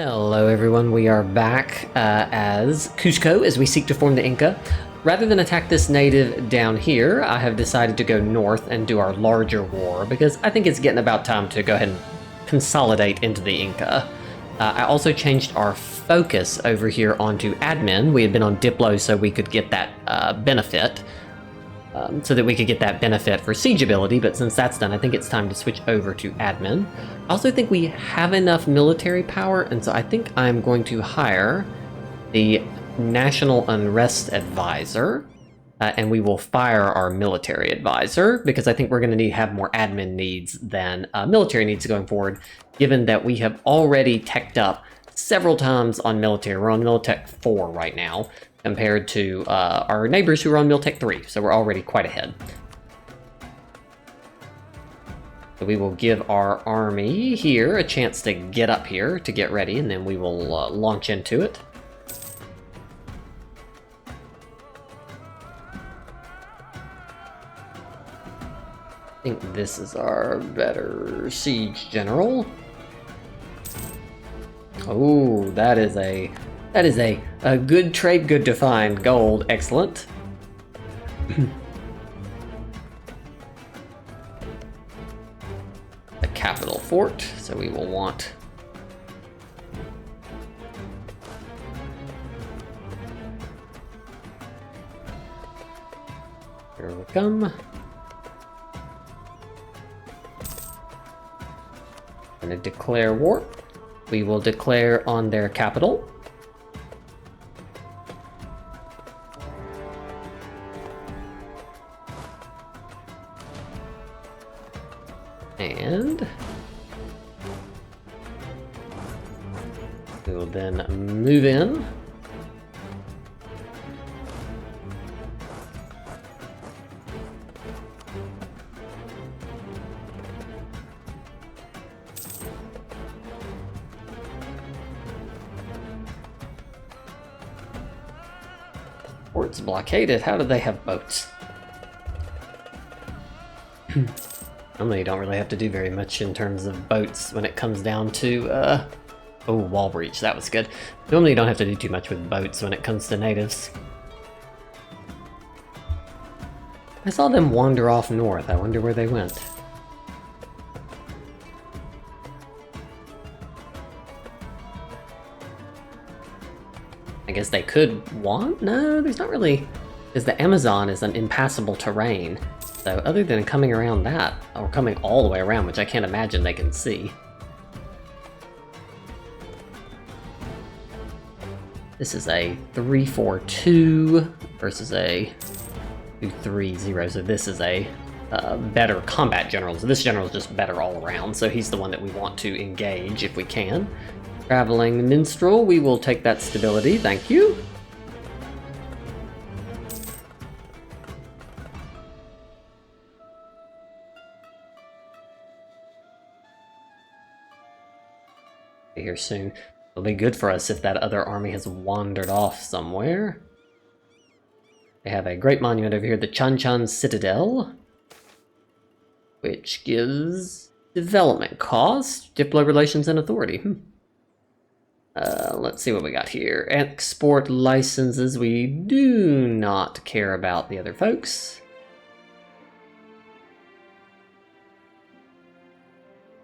Hello everyone, we are back as Cusco as we seek to form the Inca. Rather than attack this native down here, I have decided to go north and do our larger war because I think it's getting about time to go ahead and consolidate into the Inca. I also changed our focus over here onto admin. We had been on Diplo so we could get that benefit. So that we could get that benefit for siege ability, but since that's done, I think it's time to switch over to admin. I also think we have enough military power, and so I think I'm going to hire the National Unrest Advisor, and we will fire our military advisor, because I think we're going to have more admin needs than military needs going forward, given that we have already teched up several times on military. We're on Militech 4 right now, compared to our neighbors who are on Miltech 3, so we're already quite ahead. So we will give our army here a chance to get up here, to get ready, and then we will launch into it. I think this is our better siege general. Oh, that is a good trade, good to find. Gold, excellent. The capital fort, so we will want... Here we come. Gonna declare war. We will declare on their capital. And we will then move in. Port's blockaded. How do they have boats? Normally you don't really have to do very much in terms of boats when it comes down to, oh, wall breach, that was good. Normally you don't have to do too much with boats when it comes to natives. I saw them wander off north. I wonder where they went. I guess they could want? No, there's not really, because the Amazon is an impassable terrain. So other than coming around that, or coming all the way around, which I can't imagine they can see. This is a 3-4-2 versus a 2-3-0, so this is a better combat general. So this general is just better all around, so he's the one that we want to engage if we can. Traveling minstrel, we will take that stability, thank you. Here soon. It'll be good for us if that other army has wandered off somewhere. They have a great monument over here, the Chan Chan Citadel, which gives development cost, diplo relations, and authority. Let's see what we got here. Export licenses, we do not care about the other folks.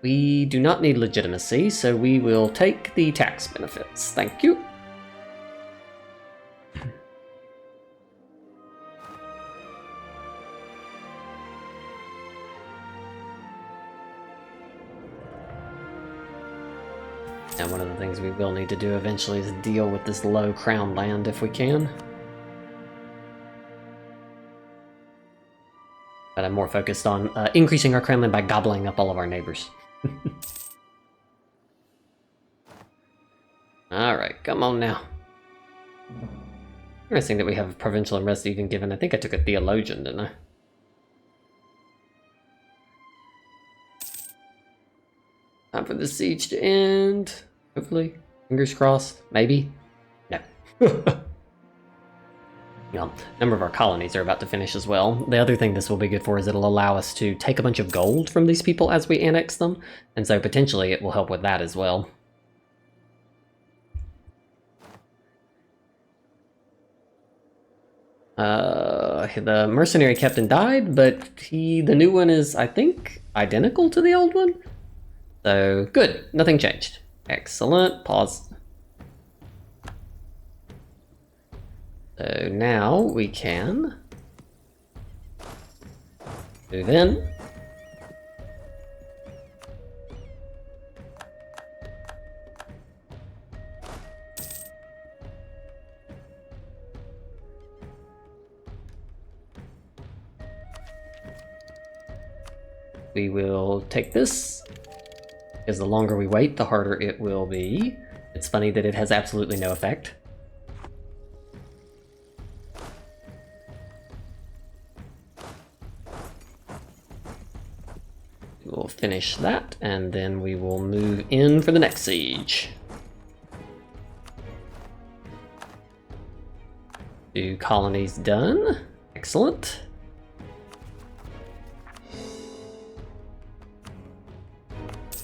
We do not need legitimacy, so we will take the tax benefits. Thank you. And one of the things we will need to do eventually is deal with this low crown land if we can. But I'm more focused on increasing our crown land by gobbling up all of our neighbors. Alright, come on now. Interesting that we have provincial unrest even given. I think I took a theologian, didn't I? Time for the siege to end. Hopefully. Fingers crossed. Maybe. No. A number of our colonies are about to finish as well. The other thing this will be good for is it'll allow us to take a bunch of gold from these people as we annex them, and so potentially it will help with that as well. The mercenary captain died, but the new one is, I think, identical to the old one. So, good. Nothing changed. Excellent. Pause. So now we can move in. We will take this, because the longer we wait, the harder it will be. It's funny that it has absolutely no effect. We'll finish that, and then we will move in for the next siege. 2 colonies done. Excellent.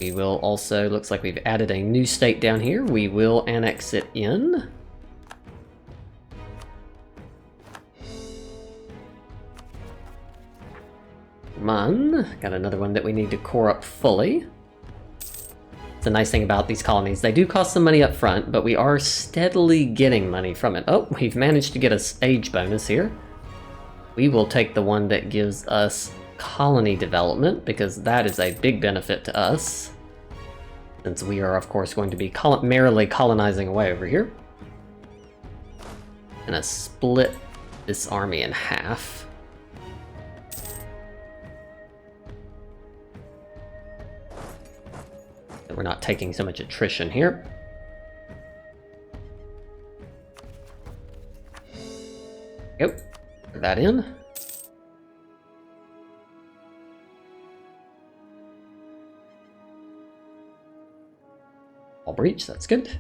We will also, looks like we've added a new state down here. We will annex it in. Come on, got another one that we need to core up fully. It's a nice thing about these colonies. They do cost some money up front, but we are steadily getting money from it. Oh, we've managed to get an age bonus here. We will take the one that gives us colony development, because that is a big benefit to us, since we are, of course, going to be merrily colonizing away over here. Gonna split this army in half. So we're not taking so much attrition here. Yep, put that in. All breach, that's good.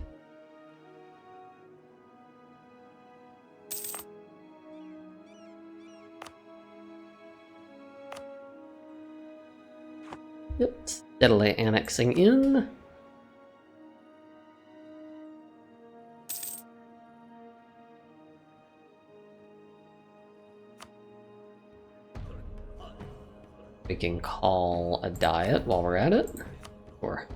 Yep, steadily annexing in. We can call a diet while we're at it. Or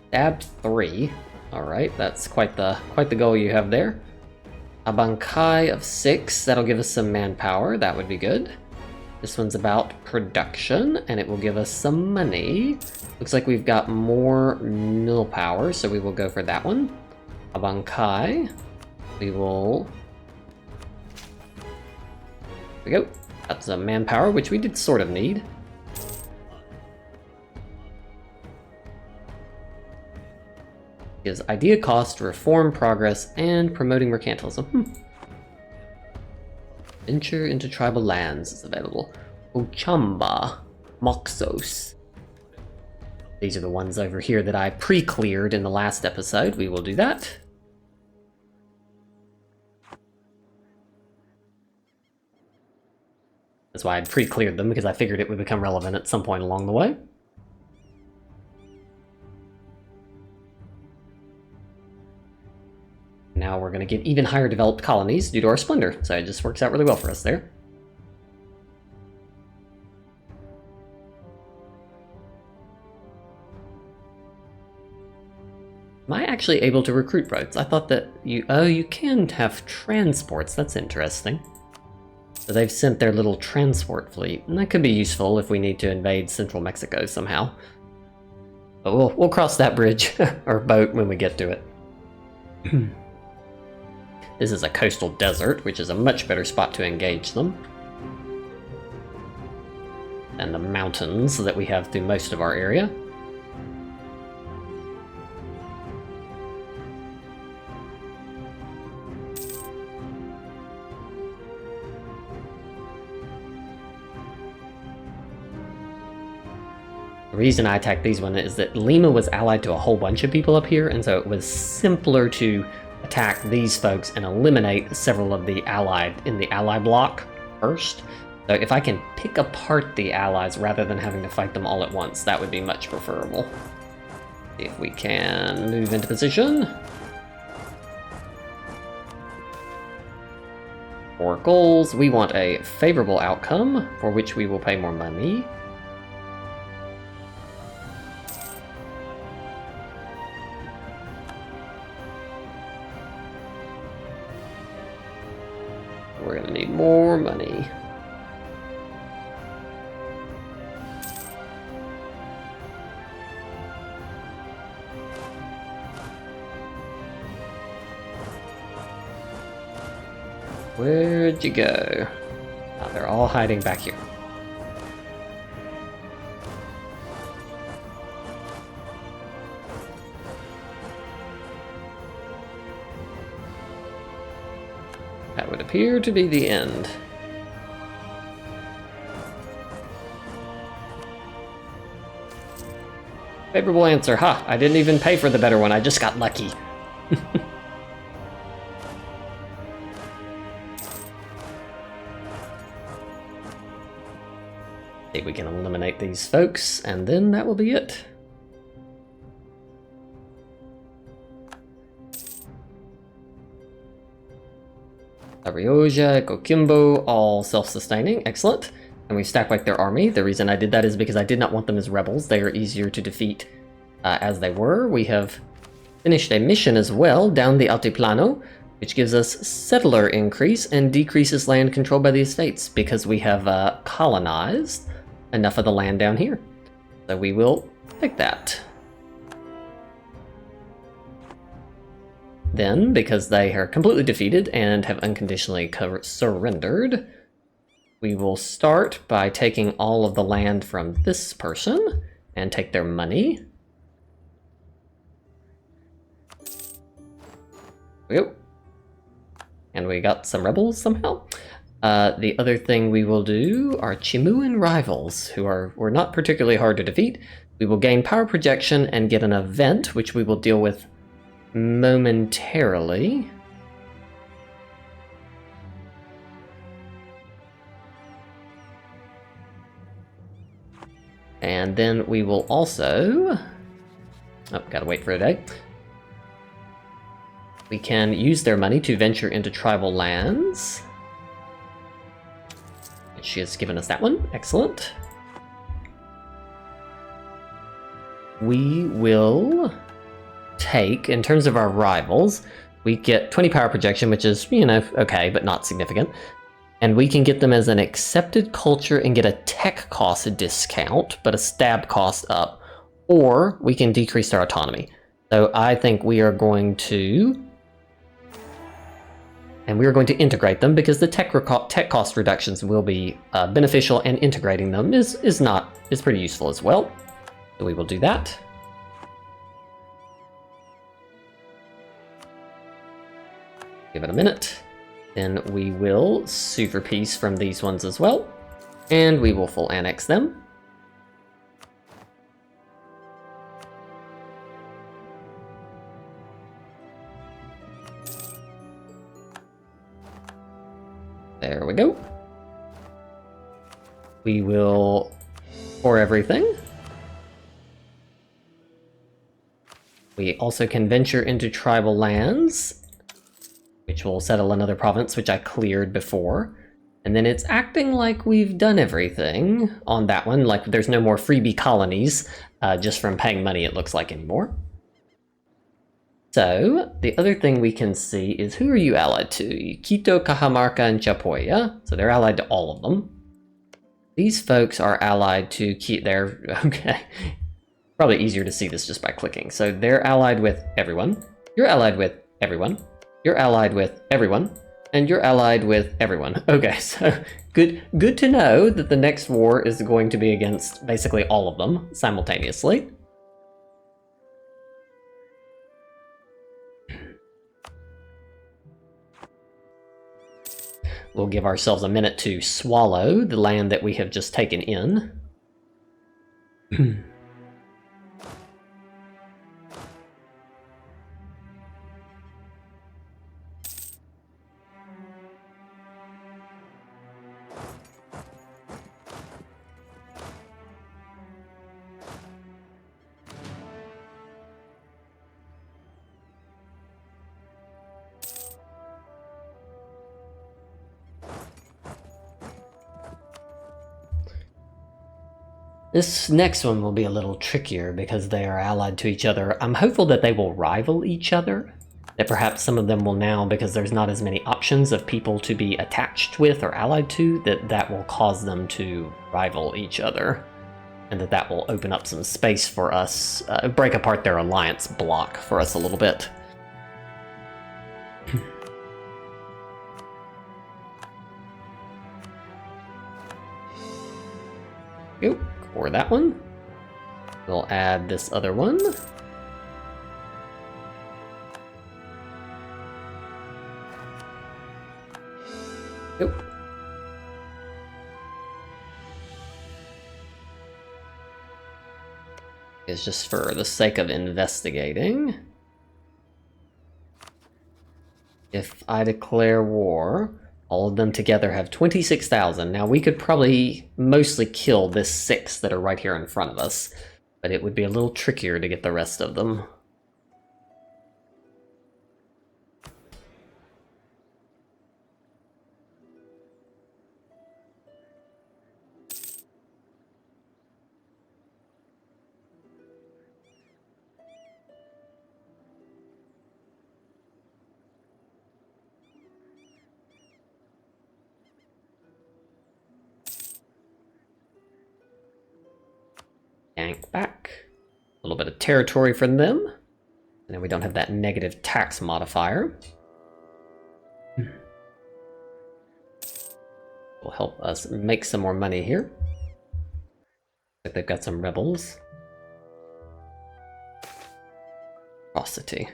Stab 3. Alright, that's quite the goal you have there. A Bankai of 6, that'll give us some manpower, that would be good. This one's about production, and it will give us some money. Looks like we've got more mill power, so we will go for that one. A Bankai. We will... There we go. That's a manpower, which we did sort of need. Is idea cost, reform progress, and promoting mercantilism. Venture into tribal lands is available. Ochamba, Moxos. These are the ones over here that I pre-cleared in the last episode. We will do that. That's why I'd pre-cleared them, because I figured it would become relevant at some point along the way. Now we're going to get even higher developed colonies due to our splendor, so it just works out really well for us there. Am I actually able to recruit boats? I thought that you can have transports. That's interesting. So they've sent their little transport fleet, and that could be useful if we need to invade central Mexico somehow. But we'll cross that bridge, or boat, when we get to it. This is a coastal desert, which is a much better spot to engage them than the mountains that we have through most of our area. The reason I attacked these ones is that Lima was allied to a whole bunch of people up here, and so it was simpler to attack these folks and eliminate several of the allied in the ally block first. So if I can pick apart the allies rather than having to fight them all at once, that would be much preferable. See if we can move into position. our goals. We want a favorable outcome, for which we will pay more money. We're gonna need more money. Where'd you go? Oh, they're all hiding back here. That would appear to be the end. Favorable answer. Ha! I didn't even pay for the better one. I just got lucky. See, we can eliminate these folks, and then that will be it. Arioja, Coquimbo, all self-sustaining. Excellent. And we stack like their army. The reason I did that is because I did not want them as rebels. They are easier to defeat as they were. We have finished a mission as well down the Altiplano, which gives us settler increase and decreases land controlled by the estates because we have colonized enough of the land down here. So we will take that. Then, because they are completely defeated and have unconditionally surrendered, we will start by taking all of the land from this person and take their money. Yep. And we got some rebels somehow. The other thing we will do are Chimuan rivals, who were not particularly hard to defeat. We will gain power projection and get an event, which we will deal with momentarily. And then we will also... Oh, gotta wait for a day. We can use their money to venture into tribal lands. She has given us that one. Excellent. We will take, in terms of our rivals, we get 20 power projection, which is, you know, okay, but not significant. And we can get them as an accepted culture and get a tech cost discount, but a stab cost up. Or we can decrease their autonomy. So I think we are going to... And we are going to integrate them because the tech cost reductions will be beneficial, and integrating them is pretty useful as well. So we will do that. Give it a minute. Then we will sue for peace from these ones as well. And we will full annex them. There we go. We will pour everything. We also can venture into tribal lands, which will settle another province, which I cleared before. And then it's acting like we've done everything on that one, like there's no more freebie colonies just from paying money, it looks like, anymore. So, the other thing we can see is, who are you allied to? Quito, Cajamarca, and Chapoya. So they're allied to all of them. These folks are allied to okay. Probably easier to see this just by clicking. So they're allied with everyone. You're allied with everyone. You're allied with everyone. And you're allied with everyone. Okay, so good to know that the next war is going to be against basically all of them simultaneously. We'll give ourselves a minute to swallow the land that we have just taken in. This next one will be a little trickier because they are allied to each other. I'm hopeful that they will rival each other. That perhaps some of them will now, because there's not as many options of people to be attached with or allied to, that will cause them to rival each other. And that will open up some space for us, break apart their alliance block for us a little bit. Go. Or that one. We'll add this other one. Nope. It's just for the sake of investigating. If I declare war, all of them together have 26,000. Now we could probably mostly kill this 6 that are right here in front of us, but it would be a little trickier to get the rest of them. Yank back. A little bit of territory from them. And then we don't have that negative tax modifier. Will help us make some more money here. Like they've got some rebels. Prosody.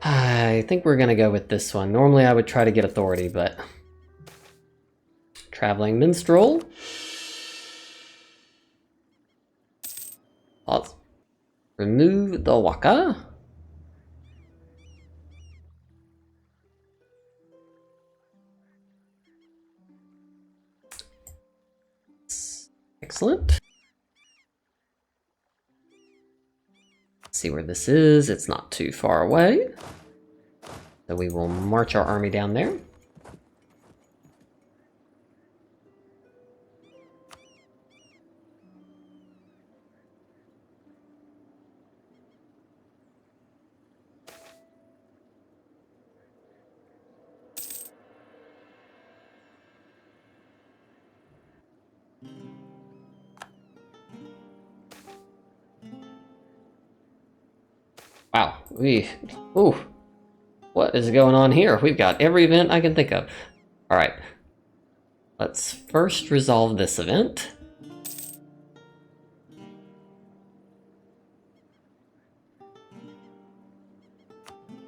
I think we're gonna go with this one. Normally I would try to get authority, but... Traveling minstrel. Pause. Remove the waka. Excellent. Let's see where this is. It's not too far away. So we will march our army down there. Wow, ooh, what is going on here? We've got every event I can think of. All right, let's first resolve this event.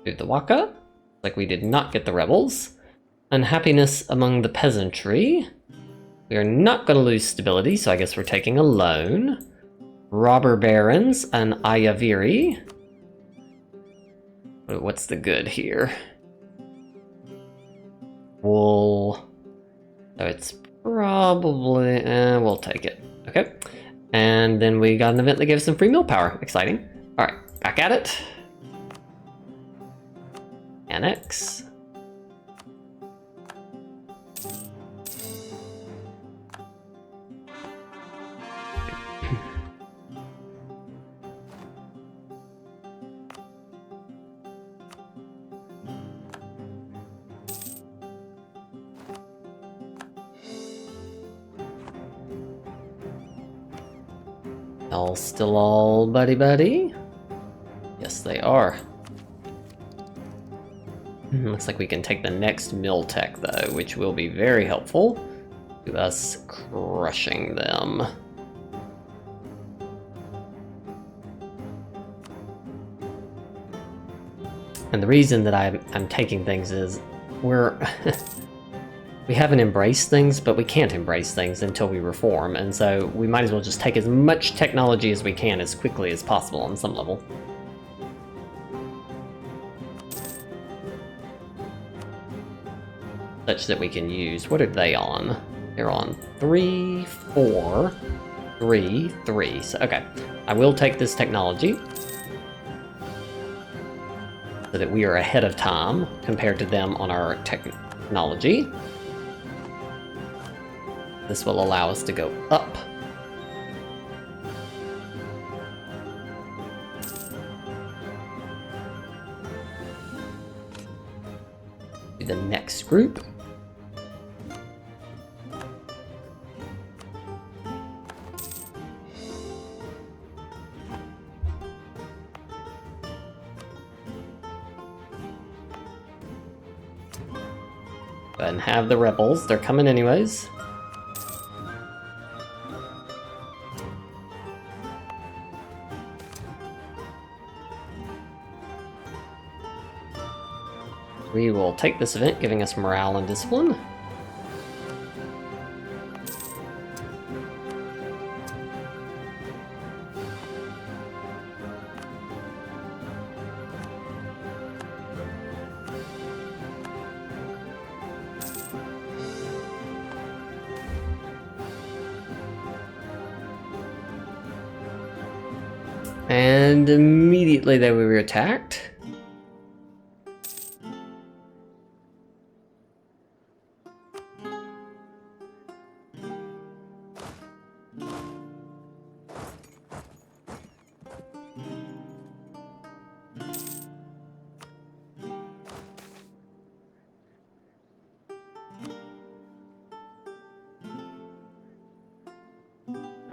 Do the waka, like we did not get the rebels. Unhappiness among the peasantry. We are not going to lose stability, so I guess we're taking a loan. Robber barons and Ayaviri. What's the good here? Wool. So it's probably... we'll take it. Okay. And then we got an event that gives some free mill power. Exciting. Alright, back at it. Annex. All still all buddy-buddy? Yes, they are. Looks like we can take the next mill tech, though, which will be very helpful to us crushing them. And the reason that I'm taking things is we're... we haven't embraced things, but we can't embrace things until we reform, and so we might as well just take as much technology as we can as quickly as possible on some level. Such that we can use... what are they on? They're on 3, 4, 3, 3. So, okay. I will take this technology. so that we are ahead of time compared to them on our technology. This will allow us to go up. To the next group. Go ahead and have the rebels. They're coming anyways. We will take this event, giving us morale and discipline. And immediately they were attacked.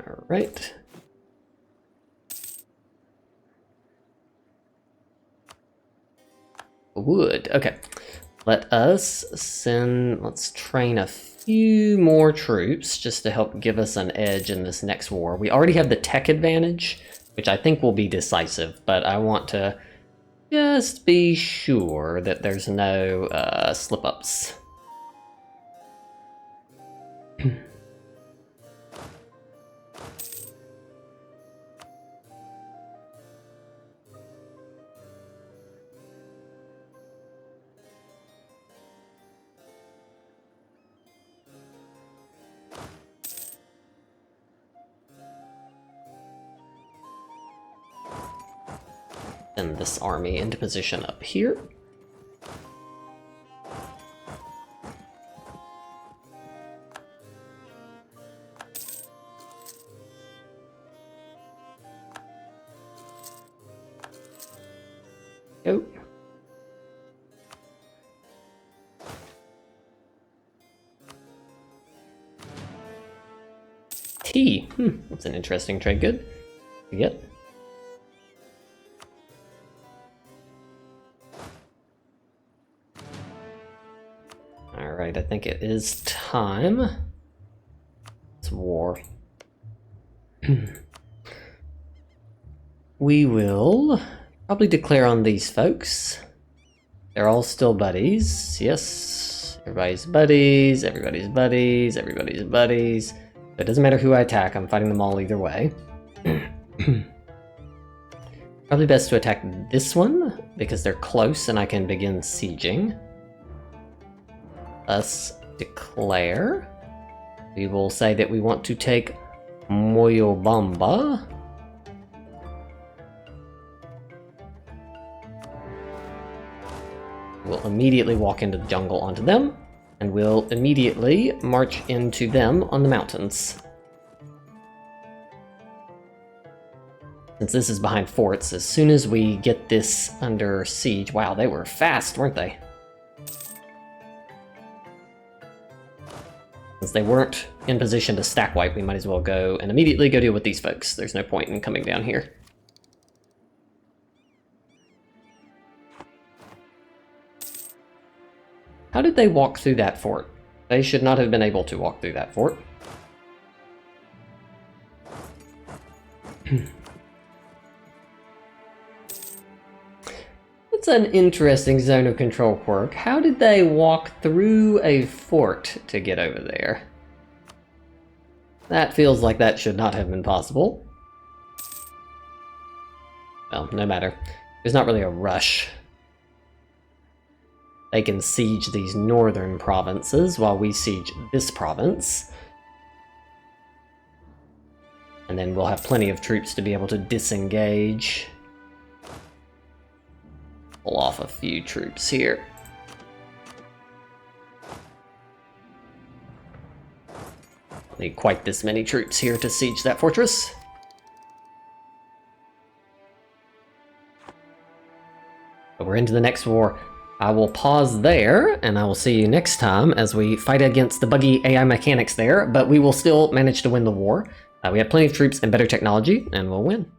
All right. Wood. Okay. Let's train a few more troops just to help give us an edge in this next war. We already have the tech advantage, which I think will be decisive, but I want to just be sure that there's no slip-ups. Send this army into position up here. Go. Tea. That's an interesting trade good to get. Alright, I think it is time. It's war. We will probably declare on these folks. They're all still buddies. Yes. Everybody's buddies, everybody's buddies, everybody's buddies. It doesn't matter who I attack, I'm fighting them all either way. Probably best to attack this one, because they're close and I can begin sieging. Us declare. We will say that we want to take Moyobamba. We'll immediately walk into the jungle onto them, and we'll immediately march into them on the mountains. Since this is behind forts, as soon as we get this under siege... Wow, they were fast, weren't they? Since they weren't in position to stack wipe, we might as well go and immediately go deal with these folks. There's no point in coming down here. How did they walk through that fort? They should not have been able to walk through that fort. It's an interesting zone of control quirk. How did they walk through a fort to get over there? That feels like that should not have been possible. Well, no matter. There's not really a rush. They can siege these northern provinces while we siege this province. And then we'll have plenty of troops to be able to disengage. Pull off a few troops here. Need quite this many troops here to siege that fortress. But we're into the next war. I will pause there, and I will see you next time as we fight against the buggy AI mechanics there, but we will still manage to win the war. We have plenty of troops and better technology, and we'll win.